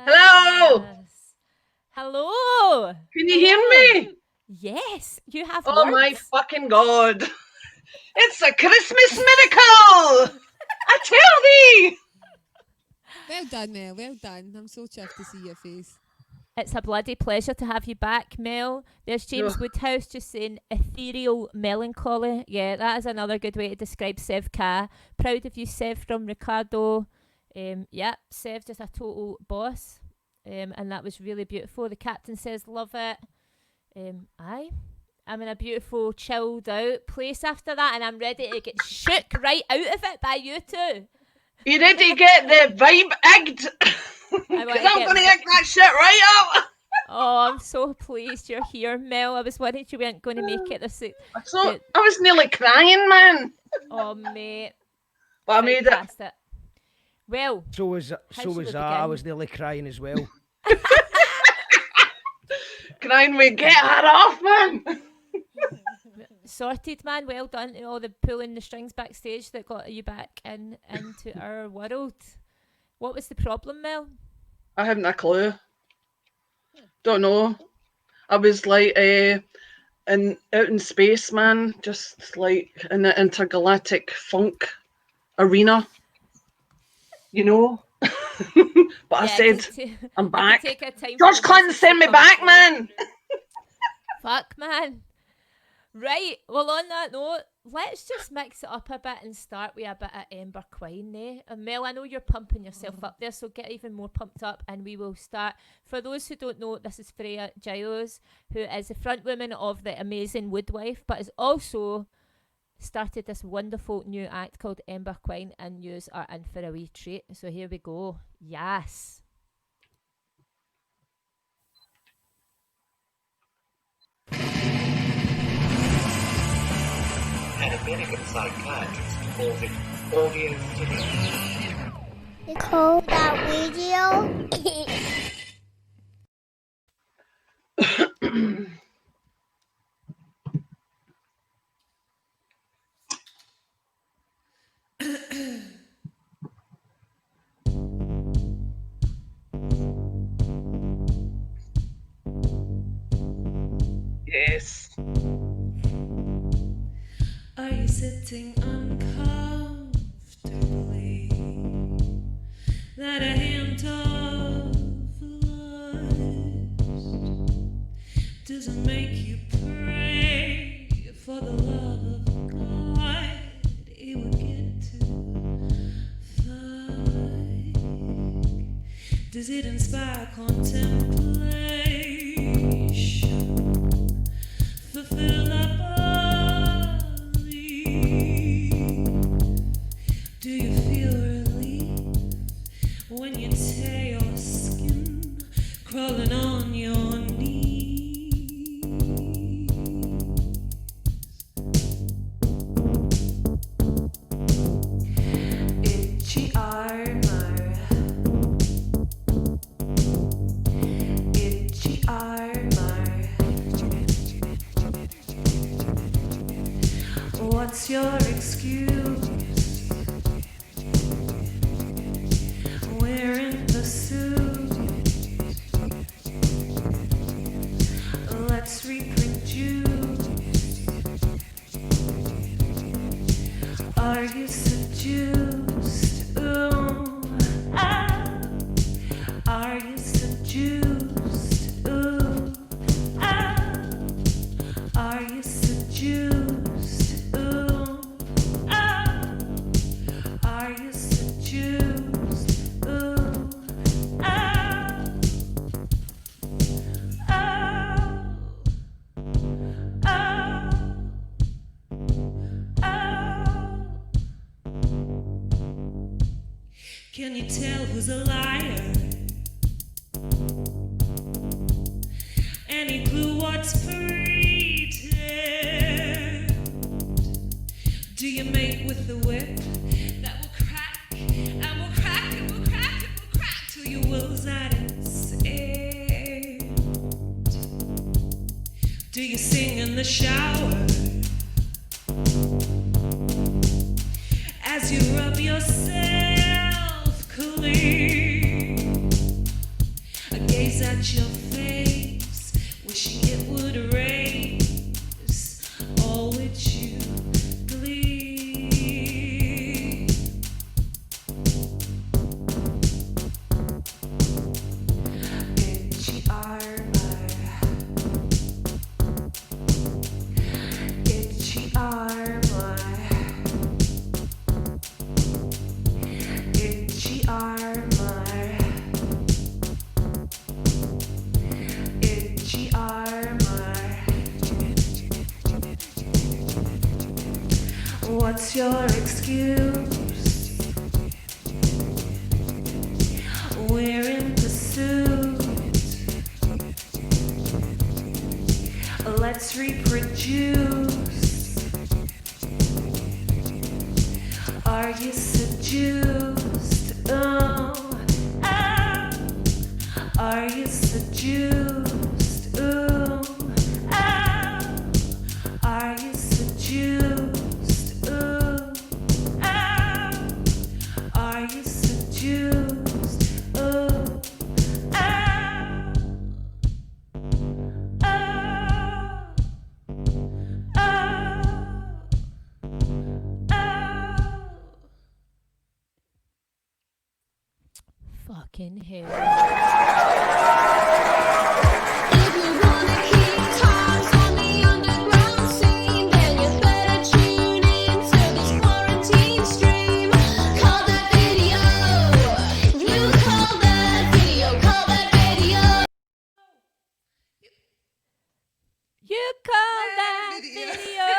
Hello! Hello! Can you hear me? Yes, you have Oh words. my fucking god. It's a Christmas miracle! I tell thee! Well done, Mel. Well done. I'm so chuffed to see your face. It's a bloody pleasure to have you back, Mel. There's James Woodhouse just saying ethereal melancholy. Yeah, that is another good way to describe Sev K. Proud of you, Sev, from Ricardo. Yeah, Sev just a total boss. And that was really beautiful. The captain says, love it. Aye. I'm in a beautiful, chilled out place after that, and I'm ready to get shook right out of it by you two. You ready to get the vibe egged? Because I'm going to egg that shit right up. Oh, I'm so pleased you're here, Mel. I was worried you weren't going to make it this week. I was nearly crying, man. Oh, mate. But I made it. Well, so was that. I was nearly crying as well. Crying, we get her off, man. Sorted, man. Well done to all the pulling the strings backstage that got you back into our world. What was the problem, Mel? I haven't a clue. Don't know. I was like out in space, man. Just like in the intergalactic funk arena. You know? But I said, I'm back. George Clinton sent me back, man. Fuck, man. Right, well, on that note, let's just mix it up a bit and start with a bit of Ember Quine, eh? And Mel, I know you're pumping yourself up there, so get even more pumped up and we will start. For those who don't know, this is Freya Giles, who is the front woman of the amazing Woodwife, but has also started this wonderful new act called Ember Quine, and yous are in for a wee treat. So here we go. Yes. An American psychiatrist calls it audio stimulation. You call that video? Yes. Are you sitting uncomfortably? That a hint of lust doesn't make you pray for the love of God? It would get too far. Does it inspire contemplation? Fulfill a do you feel relief when you tear your skin crawling on your knees? Itchy armor, itchy armor. What's your excuse? Wearing the suit. Let's reproduce. Are you seduced? Ooh, ah. Are you seduced? Ooh, ah. Are you seduced? Ooh, ah. Are you seduced? Ooh, ah. Oh, oh, oh. Can you tell who's a liar? Any clue what's pretend? Do you make with the whip that will crack and will crack and will crack and will crack till your will's at its end? Do you sing in the shower as you rub yourself clean? What's your excuse? We're in pursuit. Let's reproduce. Are you seduced? Oh, oh. Are you seduced? Ooh, oh. Are you seduced? Ooh, oh. Are you seduced? Ooh, oh. Fucking hell. If you wanna keep tabs on the underground scene, then you better tune in to this quarantine stream. Call that video. You call that video. Call that video. You call that video.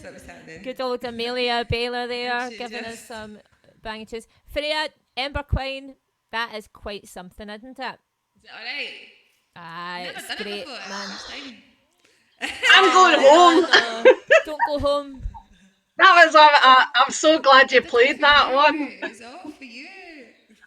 So what's happening? Good old Amelia Baylor there, She giving us just- some banging tunes. Freya, Ember Quine, that is quite something, isn't it? Is it alright? Aye, Never it's done it great, before. man. First time. I'm going home. No, don't go home. That was I'm so glad you played that one. It was all for you.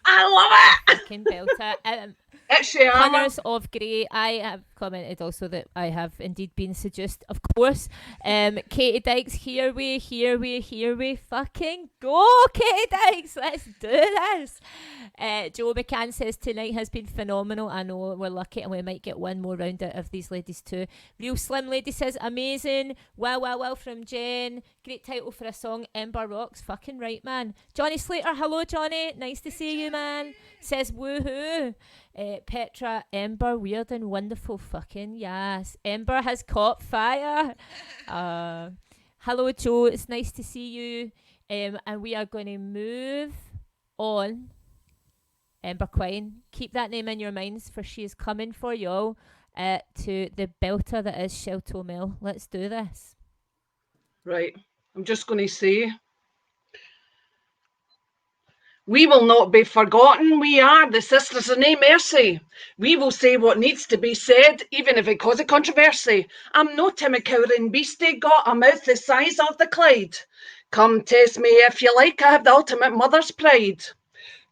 I love it. Fucking belter. It's your armor. Colours of Grey. I have commented also that I have indeed been seduced, of course. Katie Dykes, here we. Fucking go, Katie Dykes. Let's do this. Joe McCann says tonight has been phenomenal. I know we're lucky and we might get one more round out of these ladies too. Real Slim Lady says amazing. Well from Jen. Great title for a song. Ember rocks. Fucking right, man. Johnny Slater. Hello, Johnny. Nice to see you, man. Says woohoo. Petra, Ember, weird and wonderful. Fucking yes. Ember has caught fire. Hello, Joe. It's nice to see you. And we are going to move on. Ember Quine. Keep that name in your minds, for she is coming for y'all to the belter that is Shelltoe Mill. Let's do this. Right. I'm just going to say, we will not be forgotten. We are the Sisters of Nae Mercy. We will say what needs to be said, even if it causes controversy. I'm no Timmy Cowering beastie, got a mouth the size of the Clyde. Come test me if you like, I have the ultimate mother's pride.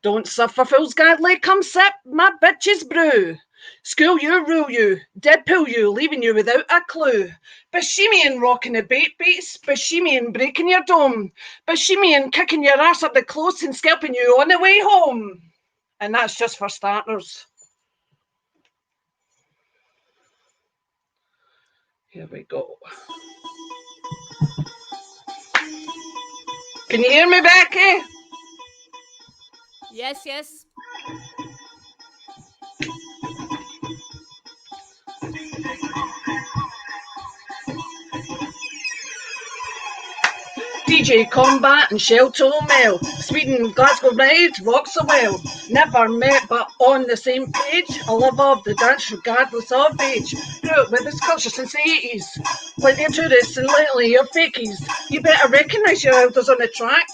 Don't suffer fools gladly, come sip my bitch's brew. School you, rule you, dead pull you, leaving you without a clue. Bohemian rocking the bait beats, Bohemian breaking your dome, Bohemian kicking your ass up the close and scalping you on the way home. And that's just for starters. Here we go. Can you hear me, Becky? Yes. DJ Combat and Shelltoe Mill. Sweden, Glasgow Bride, rocks a well. Never met but on the same page. A lover of the dance regardless of age. Grew up with this culture since the 80s. Plenty of tourists and lately you're fakies. You better recognise your elders on the track.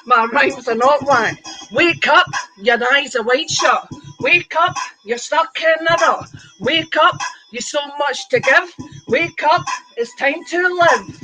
My rhymes are not whack. Wake up, your eyes are wide shut. Wake up, you're stuck in a rut. Wake up, you've so much to give. Wake up, it's time to live.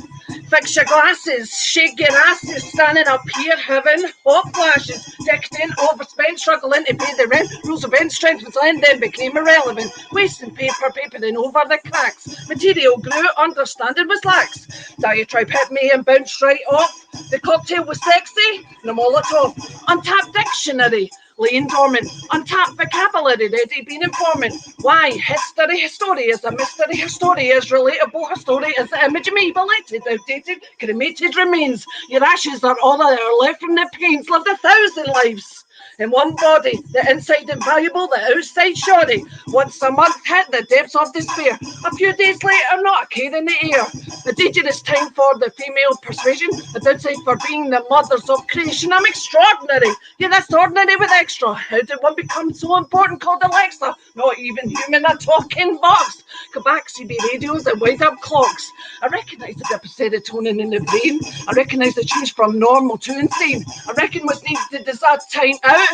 Fix your glasses, shake your asses, standing up here having hot flashes, decadent, overspent, struggling to pay the rent. Rules of end strength was then became irrelevant. Wasting papering over the cracks. Material grew, understanding was lax. Diatribe hit me and bounced right off. The cocktail was sexy, no Molotov. Untapped dictionary, laying dormant. Untapped vocabulary, ready being informant. Why? History is a mystery. History is relatable. History is the image of me, belated, outdated, cremated remains. Your ashes are all that are left from the pains. Lived 1,000 lives in one body, the inside invaluable, the outside shoddy. Once a month hit the depths of despair. A few days later, not a care in the air. A dangerous time for the female persuasion. A downside for being the mothers of creation. I'm extraordinary. Yeah, that's ordinary with extra. How did one become so important called Alexa? Not even human, a talking box. Go back, CB radios and wind up clocks. I recognise the dip of serotonin in the brain. I recognise the change from normal to insane. I reckon what's needed is that time out.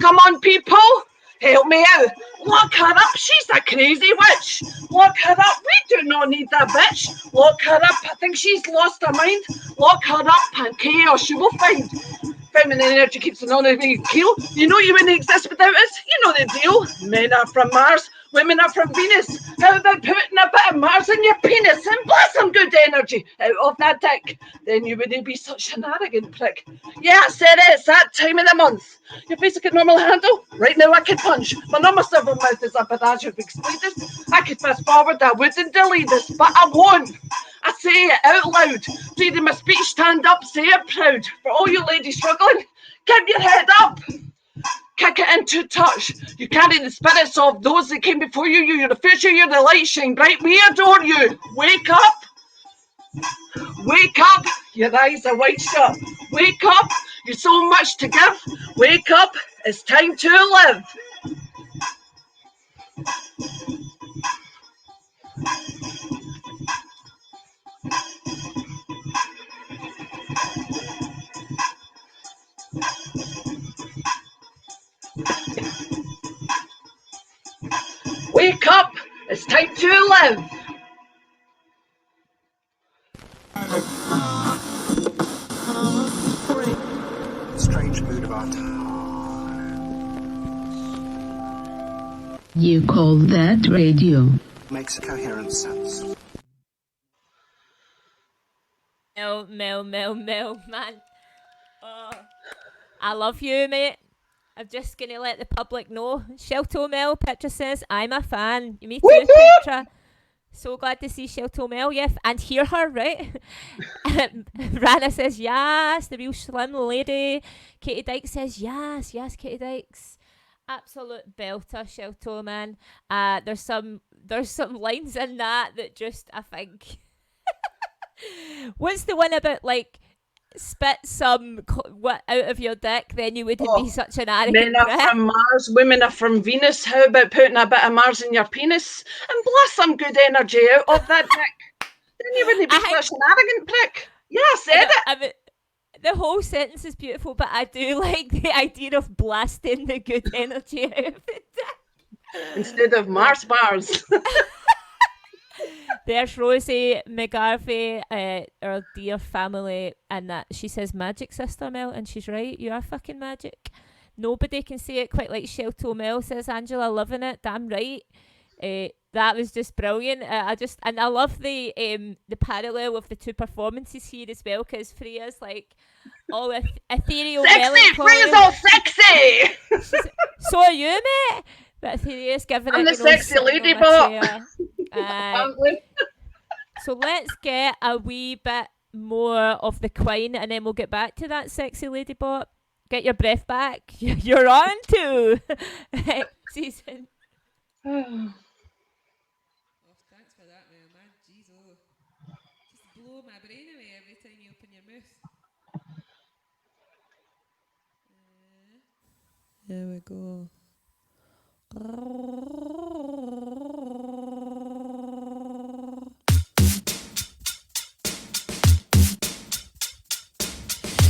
Come on, people. Help me out. Lock her up. She's a crazy witch. Lock her up. We do not need that bitch. Lock her up. I think she's lost her mind. Lock her up and chaos you will find. Feminine energy keeps an honorary keel. You know you wouldn't exist without us. You know the deal. Men are from Mars. Women are from Venus. How about putting a bit of Mars in your penis and blast some good energy out of that dick? Then you wouldn't be such an arrogant prick. Yeah, I said it. It's that time of the month. Your face like a normal handle. Right now I can punch. My normal silver mouth is up, but as you've explained this, I could fast forward. I wouldn't delete this, but I won't. I say it out loud. Reading my speech, stand up, say it proud. For all you ladies struggling, keep your head up. Kick it into touch. You carry the spirits of those that came before you. You're the future, you're the light, shine bright. We adore you. Wake up. Wake up. Your eyes are wide shut. Wake up. You're so much to give. Wake up. It's time to live. Wake up. It's time to live. Strange mood of our time. You call that radio? Makes coherent sense. Mel, man. Oh, I love you, mate. I'm just going to let the public know. Shelltoe Mel, Petra says, I'm a fan. Me too, Petra. So glad to see Shelltoe Mel, yeah, and hear her, right? Rana says, yes, the real slim lady. Katie Dykes says, yes, Katie Dykes. Absolute belter, Shelltoe, man. There's some lines in that just, I think... What's the one about, like, spit some out of your dick, then you wouldn't be such an arrogant Men are prick. from Mars, women are from Venus. How about putting a bit of Mars in your penis and blast some good energy out of that dick? Then you wouldn't be such an arrogant prick. Yeah, I said it. I mean, the whole sentence is beautiful, but I do like the idea of blasting the good energy out of the dick. Instead of Mars bars. There's Rosie McGarvey, our dear family, and that she says magic, sister Mel, and she's right, you are fucking magic. Nobody can say it quite like Shelltoe Mel, says Angela, loving it, damn right. That was just brilliant. I love the parallel of the two performances here as well, because Freya's like all ethereal, sexy, Freya's all sexy. So are you, mate. But Freya's giving I'm it. the sexy lady bot. So let's get a wee bit more of the Quine, and then we'll get back to that sexy lady bot. Get your breath back. You're on to season. Oh, thanks for that, man. Jeez, just blow my brain away every time you open your mouth. There we go.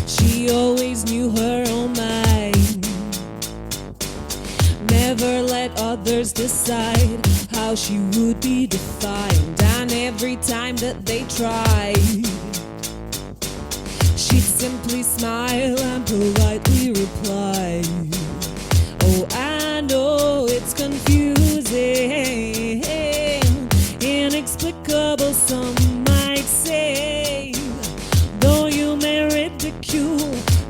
She always knew her own mind. Never let others decide how she would be defined. And every time that they tried, she'd simply smile and politely reply, oh, I know it's confusing, inexplicable, some might say. Though you may ridicule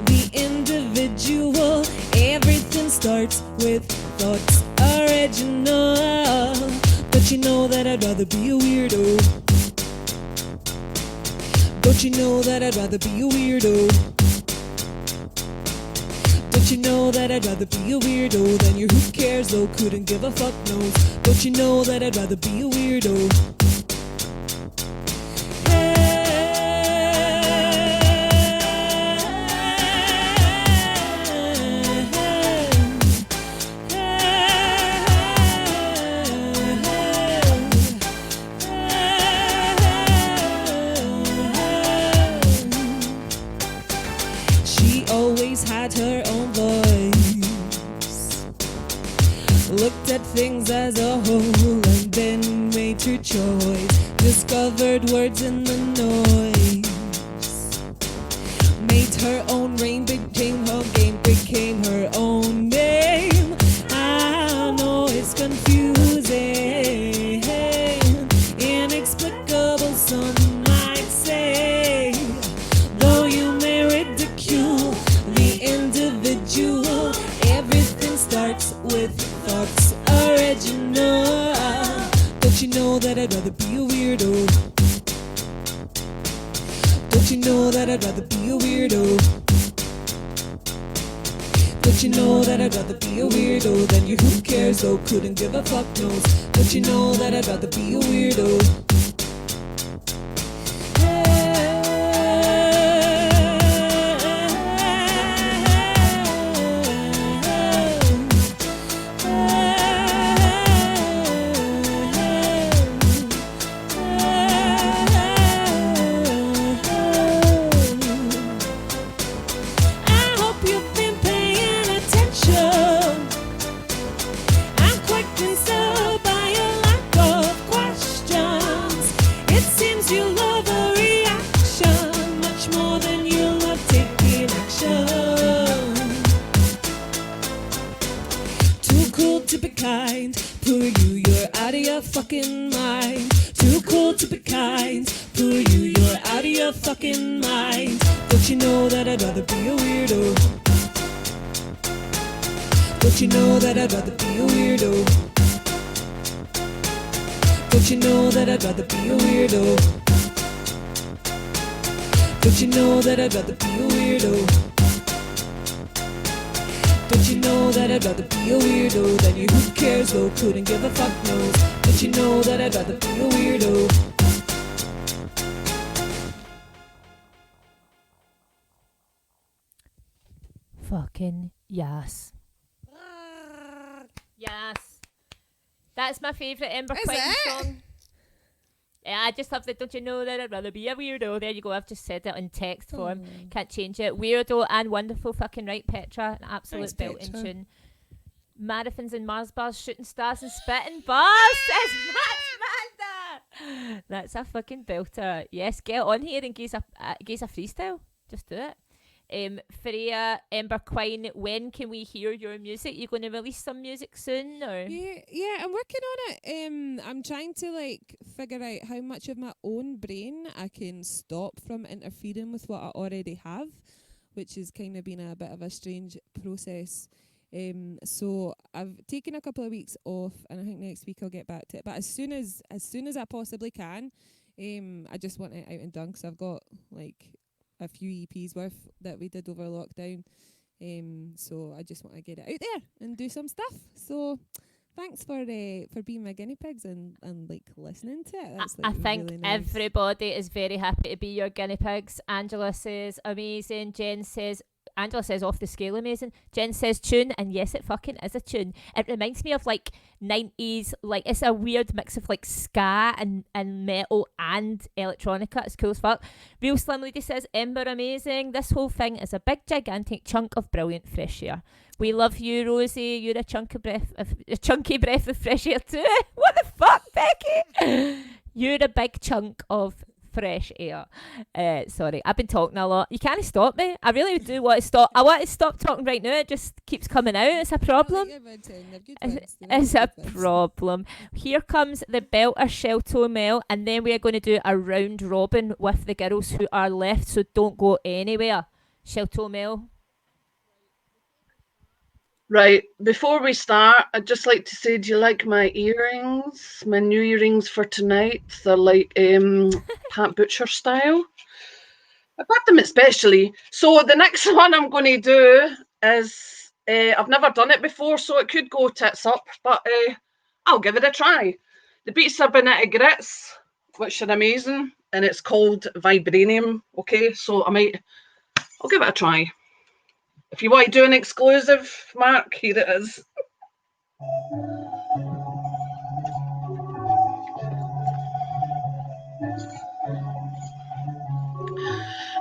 the individual, everything starts with thoughts original. Don't you know that I'd rather be a weirdo? Don't you know that I'd rather be a weirdo? Don't you know that I'd rather be a weirdo than your who cares though couldn't give a fuck knows? Don't you know that I'd rather be a weirdo? Hey. her choice. Discovered words in the noise. Made her own rain, became her game, became her own name. I know it's confusing, inexplicable, some might say. Though you may ridicule the individual, everything starts with thoughts original. Don't you know that I'd rather be a weirdo? Don't you know that I'd rather be a weirdo? Don't you know that I'd rather be a weirdo than you? Who cares though? Couldn't give a fuck knows. Don't you know that I'd rather be a weirdo? Fucking mind, too cool to be kind. Poor you, you're out of your fucking mind. Don't you know that I'd rather be a weirdo? Don't you know that I'd rather be a weirdo? Don't you know that I'd rather be a weirdo? Don't you know that I'd rather be a weirdo? Don't you know that I'd rather be a weirdo than you? Who cares though? Couldn't give a fuck knows. Don't you know that I'd rather be a weirdo? Fucking yes. Yes. That's my favourite Ember Quine song. Yeah, I just love that. Don't you know that I'd rather be a weirdo? There you go. I've just said it in text form. Can't change it. Weirdo and wonderful. Fucking right, Petra. An absolute built-in tune. Marathons and Mars bars, shooting stars and spitting bars. Says Max Manda. That's a fucking belter. Yes, get on here and gaze a freestyle. Just do it. Freya, Ember Quine, when can we hear your music? You going to release some music soon, or? Yeah, I'm working on it. I'm trying to figure out how much of my own brain I can stop from interfering with what I already have, which has kind of been a bit of a strange process. So I've taken a couple of weeks off, and I think next week I'll get back to it. But as soon as I possibly can, I just want it out and done, because I've got a few EPs worth that we did over lockdown. So I just want to get it out there and do some stuff. So thanks for being my guinea pigs and listening to it. That's, I think really nice. Everybody is very happy to be your guinea pigs. Angela says amazing. Angela says off the scale amazing. Jen says tune, and yes, it fucking is a tune. It reminds me of 90s, it's a weird mix of ska and metal and electronica. It's cool as fuck. Real Slim Lady says Ember amazing. This whole thing is a big gigantic chunk of brilliant fresh air. We love you, Rosie. You're a chunky breath of fresh air too. What the fuck, Becky? You're a big chunk of fresh air. Sorry, I've been talking a lot. You can't stop me. I really do want to stop. I want to stop talking right now. It just keeps coming out. It's a problem. It's a problem. Here comes the belter Shelltoe Mel, and then we are going to do a round robin with the girls who are left, so don't go anywhere. Shelltoe Mel. Right, before we start, I'd just like to say, do you like my earrings? My new earrings for tonight. They're Pat Butcher style. I got them especially. So the next one I'm going to do is, I've never done it before, so it could go tits up, but I'll give it a try. The beats are Bonetta Grits, which are amazing, and it's called Vibranium, okay? So I'll give it a try. If you want to do an exclusive, Mark, here it is.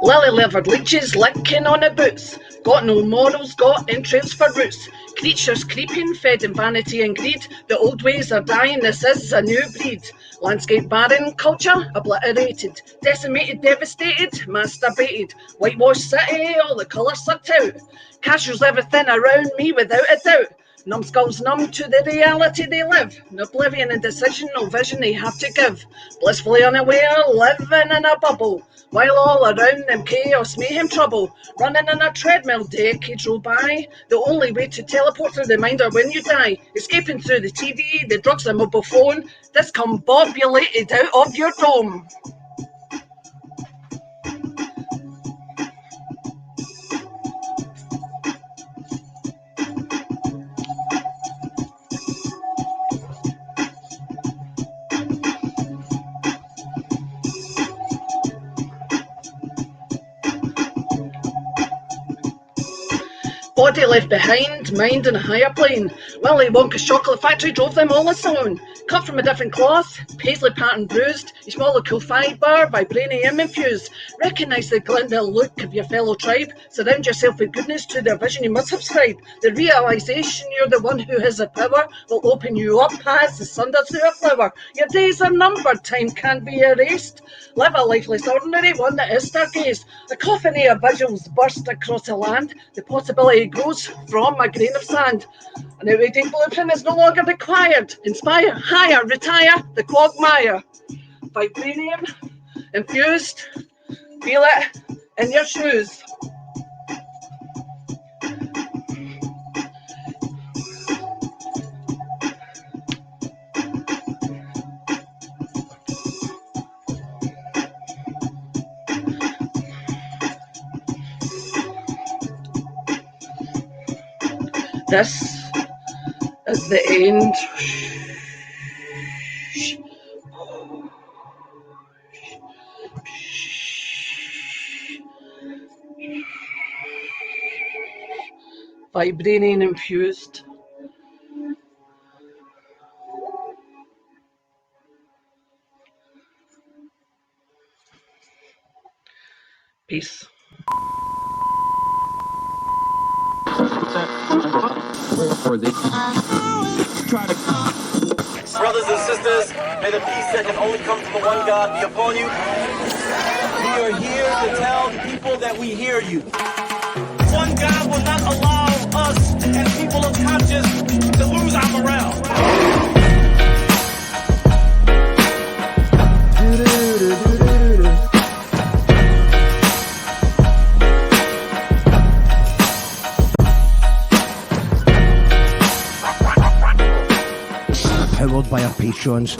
Lily-livered leeches licking on her boots. Got no morals, got interest for roots. Creatures creeping, fed in vanity and greed. The old ways are dying, this is a new breed. Landscape barren, culture obliterated, decimated, devastated, masturbated. Whitewashed city, all the colours sucked out. Casuals everything around me without a doubt. Numbskulls numb to the reality they live. No oblivion, indecision, no vision they have to give. Blissfully unaware, living in a bubble. While all around them chaos, mayhem, trouble. Running in a treadmill, decades roll by. The only way to teleport through the mind are when you die. Escaping through the TV, the drugs, the mobile phone. Discombobulated out of your dome. Body left behind, mind in a higher plane. Willy Wonka's chocolate factory drove them all his own. Cut from a different cloth, paisley pattern bruised, each molecule fibre, vibranium infused. Recognise the glendale look of your fellow tribe. Surround yourself with goodness, to their vision you must subscribe. The realisation you're the one who has the power will open you up as the sun does to a flower. Your days are numbered, time can't be erased. Live a lifeless, ordinary one that is stargazed. A cacophony of visuals burst across the land. The possibility grows from a grain of sand. An outdated blueprint is no longer required. Inspire, higher, retire the quagmire. Vibranium infused, feel it in your shoes. This is the end. Vibranium infused. Peace. Brothers and sisters, may the peace that can only come from the one God be upon you. We are here to tell the people that we hear you. One God will not allow us as people of conscience to lose our morale. Powered by our patrons.